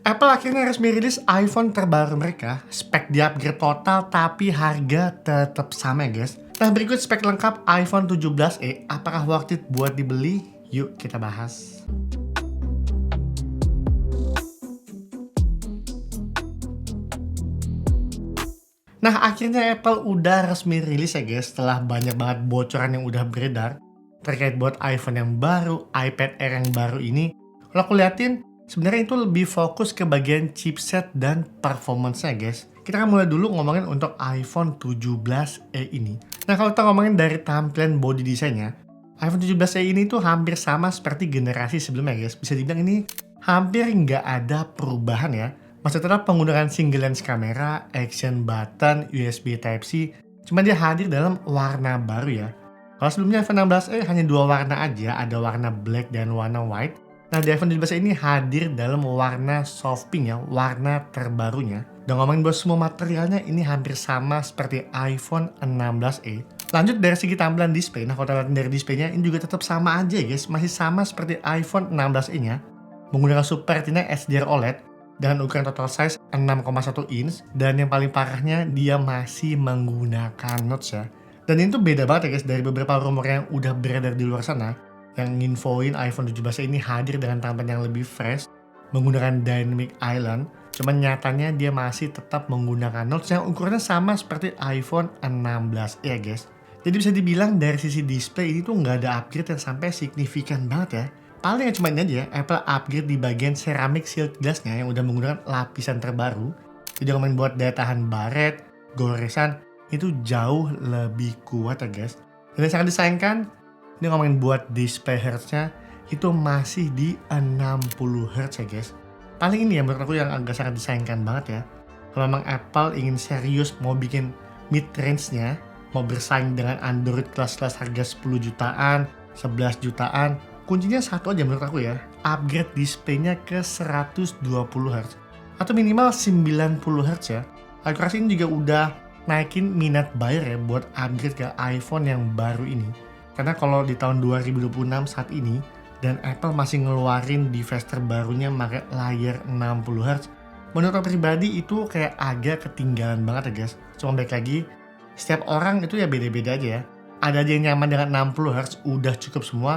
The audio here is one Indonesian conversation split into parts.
Apple akhirnya resmi rilis iPhone terbaru mereka, spek di-upgrade total tapi harga tetap sama ya guys. Nah berikut spek lengkap iPhone 17e, apakah worth it buat dibeli? Yuk kita bahas. Nah akhirnya Apple udah resmi rilis ya guys, setelah banyak banget bocoran yang udah beredar terkait buat iPhone yang baru, iPad Air yang baru ini. Kalau aku liatin, sebenarnya itu lebih fokus ke bagian chipset dan performance-nya guys. Kita akan mulai dulu ngomongin untuk iPhone 17e ini. Nah kalau kita ngomongin dari tampilan body desainnya, iPhone 17e ini tuh hampir sama seperti generasi sebelumnya guys. Bisa dibilang ini hampir nggak ada perubahan ya. Masih tetap penggunaan single lens kamera, action button, USB Type-C, cuma dia hadir dalam warna baru ya. Kalau sebelumnya iPhone 16e hanya dua warna aja, ada warna black dan warna white. Nah di iPhone 17 ini hadir dalam warna soft pink ya, warna terbarunya. Dan ngomongin buat semua materialnya ini hampir sama seperti iPhone 16e. Lanjut dari segi tampilan display, nah kalau kita lihat dari displaynya ini juga tetap sama aja guys, masih sama seperti iPhone 16e nya. Menggunakan Super Retina HDR OLED dengan ukuran total size 6,1 inch, dan yang paling parahnya dia masih menggunakan notch ya. Dan ini tuh beda banget ya guys dari beberapa rumor yang udah beredar di luar sana yang nginfoin iPhone 17 ini hadir dengan tampilan yang lebih fresh menggunakan Dynamic Island. Cuman nyatanya dia masih tetap menggunakan notch yang ukurannya sama seperti iPhone 16 ya guys. Jadi bisa dibilang dari sisi display ini tuh nggak ada upgrade yang sampai signifikan banget ya. Paling cuma ini aja ya, Apple upgrade di bagian ceramic shield glassnya yang udah menggunakan lapisan terbaru. Jadi ngomongin buat daya tahan baret, goresan, itu jauh lebih kuat ya guys. Dan yang sangat disayangkan, ini ngomongin buat display hertznya itu masih di 60 Hz ya guys. Paling ini ya menurut aku yang agak sangat disayangkan banget ya. Kalau memang Apple ingin serius mau bikin mid range-nya, mau bersaing dengan Android kelas-kelas harga 10 jutaan, 11 jutaan, kuncinya satu aja menurut aku ya, upgrade displaynya ke 120 Hz atau minimal 90 Hz ya. Aku rasa ini juga udah naikin minat buyer ya buat upgrade ke iPhone yang baru ini. Karena kalau di tahun 2026 saat ini dan Apple masih ngeluarin device terbarunya pakai layar 60 Hz, menurut aku pribadi itu kayak agak ketinggalan banget ya guys. Cuma baik lagi, setiap orang itu ya beda-beda aja ya. Ada aja yang nyaman dengan 60 Hz udah cukup semua.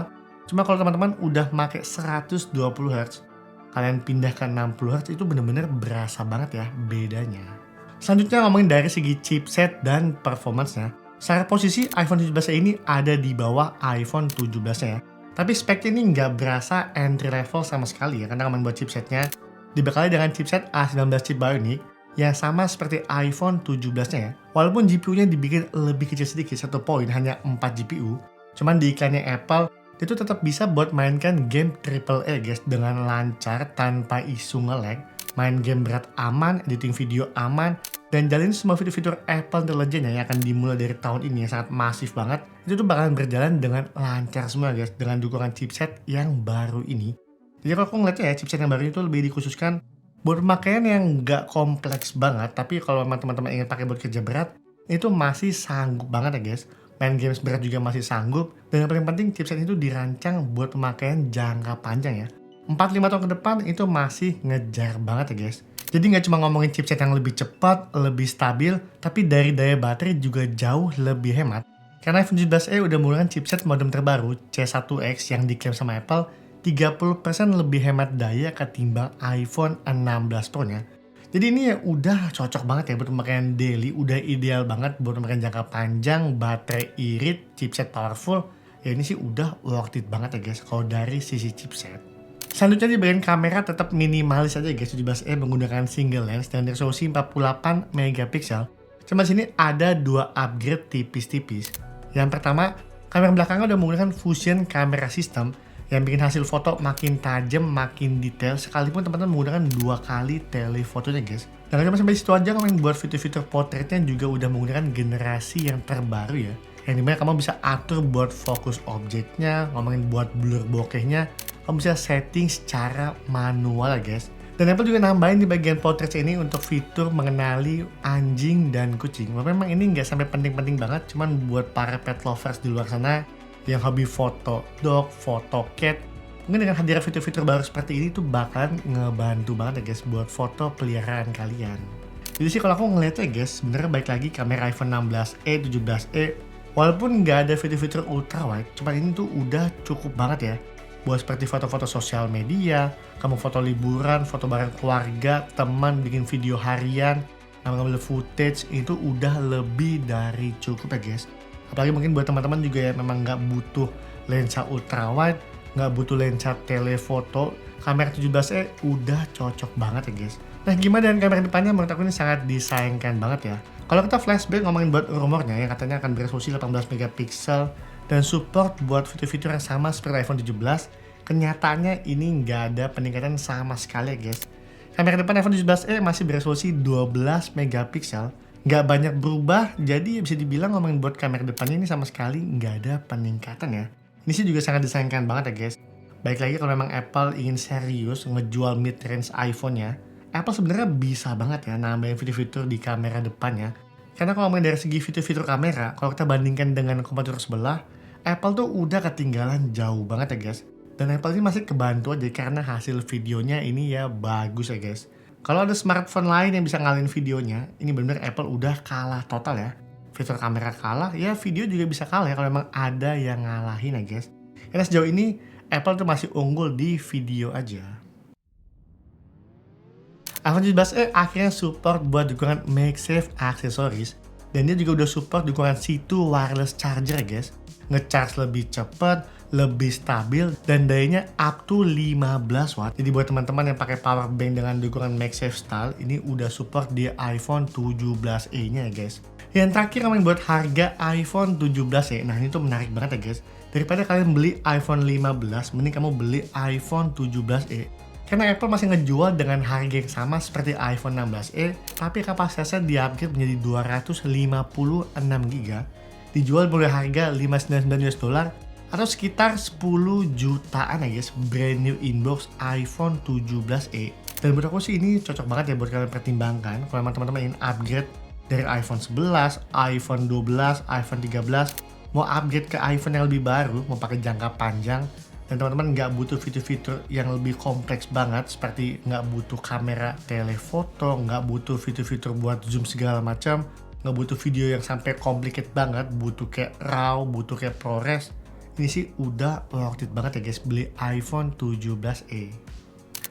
Cuma kalau teman-teman udah pakai 120 Hz, kalian pindah ke 60 Hz itu bener-bener berasa banget ya bedanya. Selanjutnya ngomongin dari segi chipset dan performance-nya. Secara posisi iPhone 17 ini ada di bawah iPhone 17 ya. Tapi speknya ini nggak berasa entry level sama sekali ya, karena ngomongin buat chipsetnya dibekali dengan chipset A19 chip Bionic yang sama seperti iPhone 17-nya ya. Walaupun GPU-nya dibikin lebih kecil sedikit, 1 poin hanya 4 GPU, cuman di iklannya Apple itu tetap bisa buat mainkan game AAA guys dengan lancar tanpa isu nge-lag. Main game berat aman, editing video aman, dan jalin semua fitur-fitur Apple Intelligence yang akan dimulai dari tahun ini yang sangat masif banget. Itu tuh bakalan berjalan dengan lancar semua guys, dengan dukungan chipset yang baru ini. Jadi kalau aku ngeliatnya ya, chipset yang baru itu lebih dikhususkan buat pemakaian yang nggak kompleks banget, tapi kalau memang teman-teman ingin pakai buat kerja berat, itu masih sanggup banget ya guys. Main games berat juga masih sanggup, dan yang paling penting chipset itu dirancang buat pemakaian jangka panjang ya. 4-5 tahun ke depan itu masih ngejar banget ya guys. Jadi nggak cuma ngomongin chipset yang lebih cepat, lebih stabil, tapi dari daya baterai juga jauh lebih hemat. Karena iPhone 17e udah menggunakan chipset modem terbaru C1X yang diklaim sama Apple 30% lebih hemat daya ketimbang iPhone 16 Pro-nya. Jadi ini ya udah cocok banget ya buat pemakaian daily, udah ideal banget buat pemakaian jangka panjang, baterai irit, chipset powerful. Ya ini sih udah worth it banget ya guys kalau dari sisi chipset. Selanjutnya di bagian kamera tetap minimalis aja guys, 17e menggunakan single lens dan resolusi 48 megapiksel. Cuma sini ada dua upgrade tipis-tipis. Yang pertama, kamera belakangnya udah menggunakan Fusion Camera System yang bikin hasil foto makin tajam, makin detail, sekalipun teman-teman menggunakan 2 kali telefotonya guys. Dan cuma sampai situ aja, ngomongin buat fitur-fitur potretnya juga udah menggunakan generasi yang terbaru ya. Yang dimana kamu bisa atur buat fokus objeknya, ngomongin buat blur bokehnya, kamu bisa setting secara manual ya guys. Dan Apple juga nambahin di bagian portrait ini untuk fitur mengenali anjing dan kucing. Memang ini nggak sampai penting-penting banget, cuman buat para pet lovers di luar sana yang hobi foto dog, foto cat, Mungkin dengan hadirnya fitur-fitur baru seperti ini tuh bakalan ngebantu banget ya guys buat foto peliharaan kalian. Jadi sih kalau aku ngeliatnya guys, sebenarnya baik lagi kamera iPhone 16e, 17e, walaupun nggak ada fitur-fitur ultra wide, cuman ini tuh udah cukup banget ya. Buat seperti foto-foto sosial media, kamu foto liburan, foto bareng keluarga, teman, bikin video harian, ngambil footage, itu udah lebih dari cukup ya guys. Apalagi mungkin buat teman-teman juga yang memang nggak butuh lensa ultra wide, nggak butuh lensa telefoto, kamera 17e udah cocok banget ya guys. Nah gimana dengan kamera depannya? Menurut aku ini sangat disayangkan banget ya. Kalau kita flashback ngomongin buat rumornya yang katanya akan beresolusi 18 megapiksel dan support buat fitur-fitur yang sama seperti iPhone 17, kenyataannya ini nggak ada peningkatan sama sekali ya guys. Kamera depan iPhone 17e masih beresolusi 12 megapiksel, nggak banyak berubah, jadi bisa dibilang ngomongin buat kamera depannya ini sama sekali nggak ada peningkatan ya. Ini sih juga sangat disayangkan banget ya guys. Baik lagi kalau memang Apple ingin serius ngejual mid-range iPhone-nya, Apple sebenarnya bisa banget ya nambahin fitur-fitur di kamera depannya. Karena kalau ngomongin dari segi fitur-fitur kamera, kalau kita bandingkan dengan kompetitor sebelah, Apple tuh udah ketinggalan jauh banget ya guys. Dan Apple ini masih kebantu aja karena hasil videonya ini ya bagus ya guys. Kalau ada smartphone lain yang bisa ngalahin videonya, ini benar Apple udah kalah total ya. Fitur kamera kalah, ya video juga bisa kalah ya kalau memang ada yang ngalahin ya guys. Karena sejauh ini Apple tuh masih unggul di video aja. iPhone 17e akhirnya support buat dukungan MagSafe aksesoris, dan dia juga udah support dukungan C2 wireless charger guys. Ngecharge lebih cepat, lebih stabil, dan dayanya up to 15 watt. Jadi buat teman-teman yang pakai power bank dengan dukungan MagSafe style, ini udah support di iPhone 17e nya ya guys. Yang terakhir ngomongin buat harga iPhone 17e, nah ini tuh menarik banget ya guys. Daripada kalian beli iPhone 15, mending kamu beli iPhone 17e. Karena Apple masih ngejual dengan harga yang sama seperti iPhone 16e, tapi kapasitasnya di-upgrade menjadi 256GB, dijual mulai harga $599 atau sekitar 10 jutaan ya guys, brand new inbox iPhone 17e. Dan menurut aku sih ini cocok banget ya buat kalian pertimbangkan kalau teman-teman ingin upgrade dari iPhone 11, iPhone 12, iPhone 13, mau upgrade ke iPhone yang lebih baru, mau pakai jangka panjang, dan teman-teman nggak butuh fitur-fitur yang lebih kompleks banget seperti nggak butuh kamera telefoto, nggak butuh fitur-fitur buat zoom segala macam, nggak butuh video yang sampai complicated banget, butuh kayak RAW, butuh kayak ProRes. Ini sih udah worth it banget ya guys beli iPhone 17e.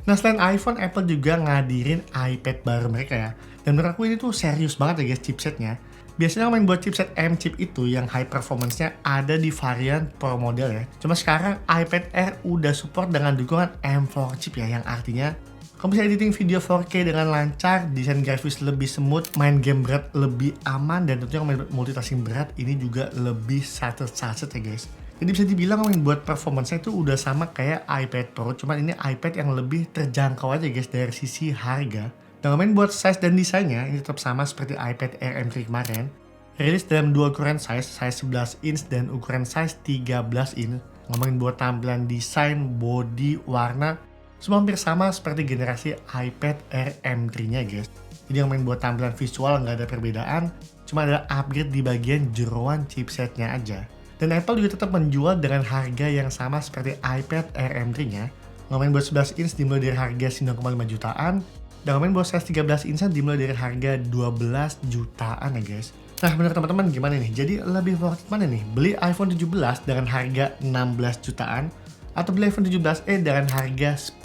Nah selain iPhone, Apple juga ngadirin iPad baru mereka ya. Dan menurut aku ini tuh serius banget ya guys chipsetnya. Biasanya main buat chipset M-chip itu yang high performance-nya ada di varian Pro model ya. Cuma sekarang iPad Air udah support dengan dukungan M4 chip ya, yang artinya kamu bisa editing video 4K dengan lancar, desain grafis lebih smooth, main game berat lebih aman, dan tentunya main multitasking berat ini juga lebih saset-saset ya guys. Jadi bisa dibilang main buat performance-nya itu udah sama kayak iPad Pro, cuman ini iPad yang lebih terjangkau aja guys dari sisi harga. Dan ngomongin buat size dan desainnya, ini tetap sama seperti iPad Air M3 kemarin. Rilis dalam dua ukuran size 11 inch dan ukuran size 13 inch. Ngomongin buat tampilan desain, body, warna, semua hampir sama seperti generasi iPad Air M3-nya guys. Jadi ngomongin buat tampilan visual nggak ada perbedaan, cuma ada upgrade di bagian jeroan chipsetnya aja. Dan Apple juga tetap menjual dengan harga yang sama seperti iPad Air M3-nya. Ngomongin buat 11 inch dimulai dari harga 9,5 jutaan, dan ngomongin buat size 13 inch dimulai dari harga 12 jutaan ya guys. Nah menurut teman-teman gimana nih? Jadi lebih worth it mana nih? Beli iPhone 17 dengan harga 16 jutaan atau beli iPhone 17e dengan harga 10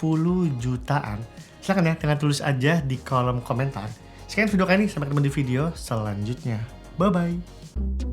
jutaan? Silahkan ya, tinggal tulis aja di kolom komentar. Sekian video kali ini, sampai ketemu di video selanjutnya. Bye-bye.